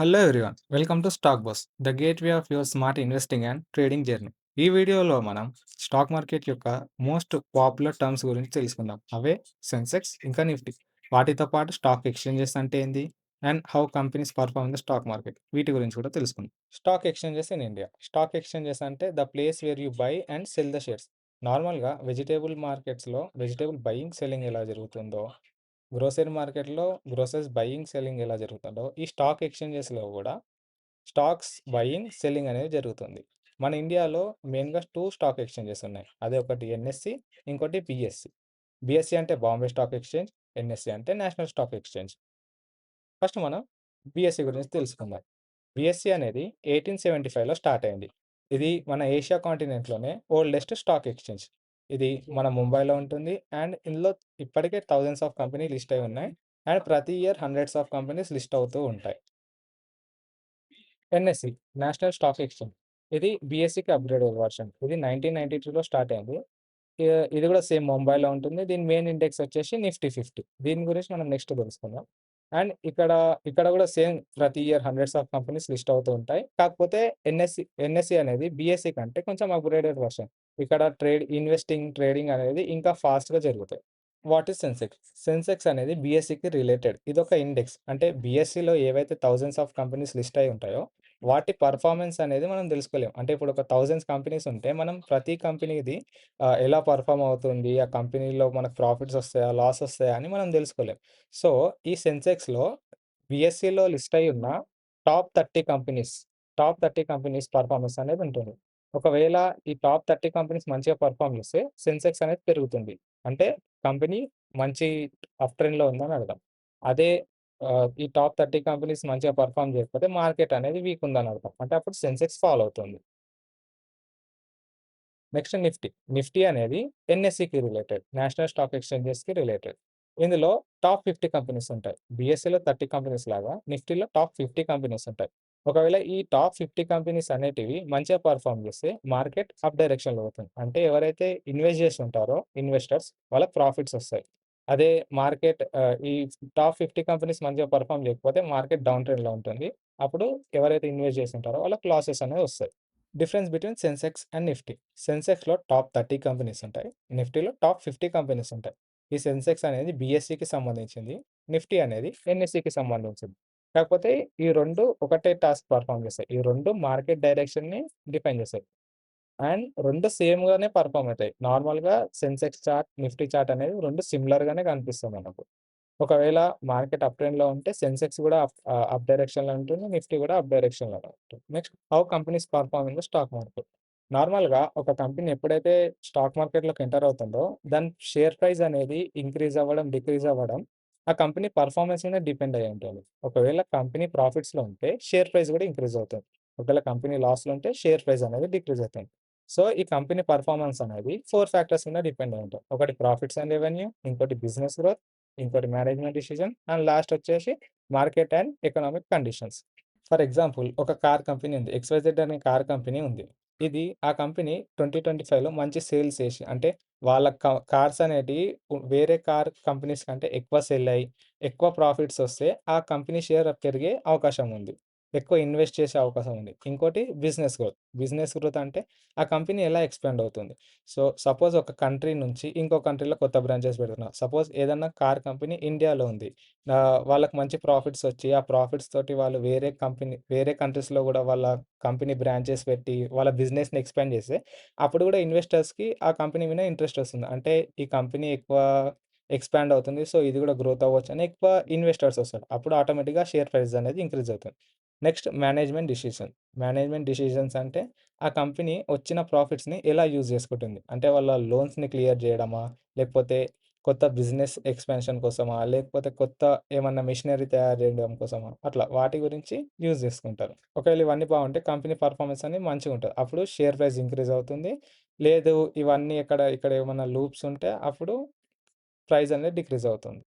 Hello everyone. Welcome to stock bus, the gateway of your smart investing and trading journey. ఈ వీడియోలో మనం stock market యొక్క most popular terms గురించి తెలుసుకుందాం. అవే సెన్సెక్స్, ఇంకా నిఫ్టీ. వాటితో పాటు స్టాక్ ఎక్స్చేంజెస్ అంటే ఏంది? And how companies perform in the stock market. వీటి గురించి కూడా తెలుసుకుందాం. Stock exchanges in India. Stock exchanges అంటే the place where you buy and sell the shares. నార్మల్‌గా వెజిటబుల్ మార్కెట్స్‌లో వెజిటబుల్ బయింగ్, సెల్లింగ్ ఎలా జరుగుతుందో, గ్రోసరీ మార్కెట్‌లో గ్రోసరీస్ బయింగ్, సెల్లింగ్ ఎలా జరుగుతుందో, ఈ స్టాక్ ఎక్స్చేంజెస్‌లో కూడా స్టాక్స్ బయింగ్, సెల్లింగ్ అనేది జరుగుతుంది. మన ఇండియాలో మెయిన్‌గా 2 స్టాక్ ఎక్స్చేంజెస్ ఉన్నాయి. అదే ఒకటి ఎన్ఎస్‌సి, ఇంకోటి బీఎస్‌సి. బీఎస్‌సి అంటే బాంబే స్టాక్ ఎక్స్చేంజ్, ఎన్ఎస్‌సి అంటే నేషనల్ స్టాక్ ఎక్స్చేంజ్. ఫస్ట్ మనం బీఎస్‌సి గురించి తెలుసుకుందాం. బీఎస్‌సి అనేది 1875లో స్టార్ట్ అయింది. ఇది మన ఏషియా కాంటినెంట్‌లోనే ఓల్డెస్ట్ స్టాక్ ఎక్స్చేంజ్. ఇది మన ముంబైలో ఉంటుంది. అండ్ ఇందులో ఇప్పటికే థౌసండ్స్ ఆఫ్ కంపెనీ లిస్ట్ అయి ఉన్నాయి. అండ్ ప్రతి year hundreds of companies list అవుతూ ఉంటాయి. NSE national stock exchange. ఇది బీఎస్‌సికి అప్‌గ్రేడెడ్ వెర్షన్. ఇది 1992లో స్టార్ట్ అయింది. ఇది కూడా సేమ్ ముంబైలో ఉంటుంది. దీని మెయిన్ ఇండెక్స్ వచ్చేసి నిఫ్టీ 50. దీని గురించి మనం నెక్స్ట్ తెలుసుకుందాం. అండ్ ఇక్కడ కూడా సేమ్ ప్రతి year hundreds of companies list అవుతూ ఉంటాయి. కాకపోతే ఎన్ఎస్‌సి అనేది బీఎస్‌సి కంటే కొంచెం అప్‌గ్రేడెడ్ వెర్షన్. ఇక్కడ ఇన్వెస్టింగ్, ట్రేడింగ్ అనేది ఇంకా ఫాస్ట్‌గా జరుగుతాయి. What is Sensex? సెన్సెక్స్ అనేది బీఎస్‌సికి రిలేటెడ్. ఇదొక ఇండెక్స్. అంటే బీఎస్‌సిలో ఏవైతే థౌసండ్స్ ఆఫ్ కంపెనీస్ లిస్ట్ అయి ఉంటాయో, వాటి పర్ఫార్మెన్స్ అనేది మనం తెలుసుకోలేం. అంటే ఇప్పుడు ఒక థౌసండ్స్ కంపెనీస్ ఉంటే, మనం ప్రతి కంపెనీది ఎలా పర్ఫార్మ్ అవుతుంది, ఆ కంపెనీలో మనకు ప్రాఫిట్స్ వస్తాయా, లాస్ వస్తాయా అని మనం తెలుసుకోలేం. సో, ఈ సెన్సెక్స్‌లో బీఎస్‌సిలో లిస్ట్ అయ్యి ఉన్న top 30 companies, top 30 companies performance అనేది ఉంటుంది. ఒకవేళ ఈ టాప్ 30 కంపెనీస్ మంచిగా పర్ఫార్మ్ చేస్తే సెన్సెక్స్ అనేది పెరుగుతుంది. అంటే కంపెనీ మంచి అప్ ట్రెండ్‌లో ఉందని అర్థం. అదే ఈ టాప్ 30 కంపెనీస్ మంచిగా పర్ఫార్మ్ చేయకపోతే మార్కెట్ అనేది వీక్ ఉందని అర్థం. అంటే అప్పుడు సెన్సెక్స్ ఫాల్ అవుతుంది. Next Nifty. నిఫ్టీ అనేది ఎన్ఎస్‌సికి రిలేటెడ్. నేషనల్ స్టాక్ ఎక్స్‌చేంజెస్‌కి రిలేటెడ్. ఇందులో టాప్ 50 కంపెనీస్ ఉంటాయి. బీఎస్‌సిలో 30 కంపెనీస్ లాగా నిఫ్టీలో టాప్ 50 కంపెనీస్ ఉంటాయి. ఒకవేళ ఈ టాప్ 50 కంపెనీస్ అనేటివి మంచిగా పర్ఫార్మ్ చేస్తే మార్కెట్ అప్ డైరెక్షన్‌లో పోతుంది. అంటే ఎవరైతే ఇన్వెస్ట్ చేసి ఉంటారో ఇన్వెస్టర్స్ వాళ్ళకి ప్రాఫిట్స్ వస్తాయి. అదే మార్కెట్ ఈ టాప్ 50 కంపెనీస్ మంచిగా పర్ఫార్మ్ చేయకపోతే మార్కెట్ డౌన్ ట్రెండ్‌లో ఉంటుంది. అప్పుడు ఎవరైతే ఇన్వెస్ట్ చేసి ఉంటారో వాళ్ళకి లాసెస్ అనేవి వస్తాయి. Difference between Sensex and Nifty. సెన్సెక్స్‌లో టాప్ 30 కంపెనీస్ ఉంటాయి. నిఫ్టీలో టాప్ 50 కంపెనీస్ ఉంటాయి. ఈ సెన్సెక్స్ అనేది బీఎస్‌సికి సంబంధించింది. నిఫ్టీ అనేది ఎన్ఎస్‌సికి సంబంధించింది. కాకపోతే ఈ 2 ఒకటే టాస్క్ పర్ఫార్మ్ చేస్తాయి. ఈ 2 మార్కెట్ డైరెక్షన్‌ని డిఫైన్ చేస్తాయి. అండ్ 2 సేమ్‌గానే పర్ఫార్మ్ అయితాయి. నార్మల్‌గా సెన్సెక్స్ చార్ట్, నిఫ్టీ చార్ట్ అనేవి 2 సిమిలర్‌గానే కనిపిస్తాయి మనకు. ఒకవేళ మార్కెట్ అప్ ట్రెండ్‌లో ఉంటే సెన్సెక్స్ కూడా అప్ డైరెక్షన్‌లో ఉంటుంది. నిఫ్టీ కూడా అప్ డైరెక్షన్‌లోనే ఉంటుంది. Next how companies perform in the stock market. నార్మల్‌గా ఒక కంపెనీ ఎప్పుడైతే స్టాక్ మార్కెట్‌లోకి ఎంటర్ అవుతుందో, దాని షేర్ ప్రైస్ అనేది ఇంక్రీజ్ అవ్వడం, డిక్రీజ్ అవ్వడం ఆ కంపెనీ పెర్ఫార్మన్స్ మీద డిపెండ్ అయ్యి ఉంటుంది. ఒకవేళ కంపెనీ ప్రాఫిట్స్‌లో ఉంటే షేర్ ప్రైస్ కూడా ఇంక్రీజ్ అవుతుంది. ఒకవేళ కంపెనీ లాస్‌లో ఉంటే షేర్ ప్రైస్ అనేది డిక్రీజ్ అవుతుంది. సో, ఈ కంపెనీ పెర్ఫార్మన్స్ అనేది 4 ఫ్యాక్టర్స్ మీద డిపెండ్ అయి ఉంటుంది. ఒకటి ప్రాఫిట్స్ అండ్ రెవెన్యూ, ఇంకోటి బిజినెస్ గ్రోత్, ఇంకోటి మేనేజ్మెంట్ డిసిషన్ అండ్ లాస్ట్ వచ్చేసి market and economic conditions. For example ఒక కార్ కంపెనీ ఉంది. ఎక్స్‌వైజెడ్ అనే కార్ కంపెనీ ఉంది. ఇది ఆ కంపెనీ 2025లో మంచి సేల్స్ చేసి అంటే వాళ్ళ కార్స్ అనేటివి వేరే కార్ కంపెనీస్ కంటే ఎక్కువ సెల్ అయ్యి, ఎక్కువ ప్రాఫిట్స్ వస్తే ఆ కంపెనీ షేర్ పెరిగే అవకాశం ఉంది. ఎక్కువ ఇన్వెస్ట్ చేసే అవకాశం ఉంది. ఇంకోటి బిజినెస్ గ్రోత్. బిజినెస్ గ్రోత్ అంటే ఆ కంపెనీ ఎలా ఎక్స్‌పాండ్ అవుతుంది. సో, సపోజ్ ఒక కంట్రీ నుంచి ఇంకో కంట్రీలో కొత్త బ్రాంచెస్ పెడుతున్నారు. సపోజ్ ఏదన్నా కార్ కంపెనీ ఇండియాలో ఉంది. వాళ్ళకి మంచి ప్రాఫిట్స్ వచ్చి, ఆ ప్రాఫిట్స్ తోటి వాళ్ళు వేరే కంట్రీస్‌లో గూడా వాళ్ళ కంపెనీ బ్రాంచెస్ పెట్టి, వాళ్ళ బిజినెస్‌ని ఎక్స్‌పాండ్ చేస్తే, అప్పుడు గూడా ఇన్వెస్టర్స్‌కి ఆ కంపెనీ మీద ఇంట్రెస్ట్ వస్తుంది. అంటే ఈ కంపెనీ ఎక్కువ ఎక్స్‌పాండ్ అవుతుంది. సో, ఇది గూడా గ్రోత్ అవ్వచ్చని ఎక్కువ ఇన్వెస్టర్స్ వస్తారు. అప్పుడు ఆటోమేటిక్‌గా షేర్ ప్రైస్ అనేది ఇంక్రీజ్ అవుతుంది. Next management decision. Management decisions అంటే ఆ కంపెనీ వచ్చిన ప్రాఫిట్స్‌ని ఎలా యూజ్ చేసుకుంటుంది. అంటే వాళ్ళ లోన్స్‌ని క్లియర్ చేయడమా? లేకపోతే కొత్త బిజినెస్ ఎక్స్‌పాన్షన్ కోసమా? లేకపోతే కొత్త ఏమన్నా మెషినరీ తయారు చేయడం కోసమా? అట్లా వాటి గురించి యూజ్ చేసుకుంటారు. ఒకవేళ ఇవన్నీ బావుంటే కంపెనీ పర్ఫార్మన్స్ అనేది మంచిగుంటది. అప్పుడు షేర్ ప్రైస్ ఇంక్రీజ్ అవుతుంది. లేదు ఇవన్నీ ఇక్కడ ఏమన్నా లూప్స్ ఉంటే అప్పుడు ప్రైస్ అనేది డిక్రీజ్ అవుతుంది.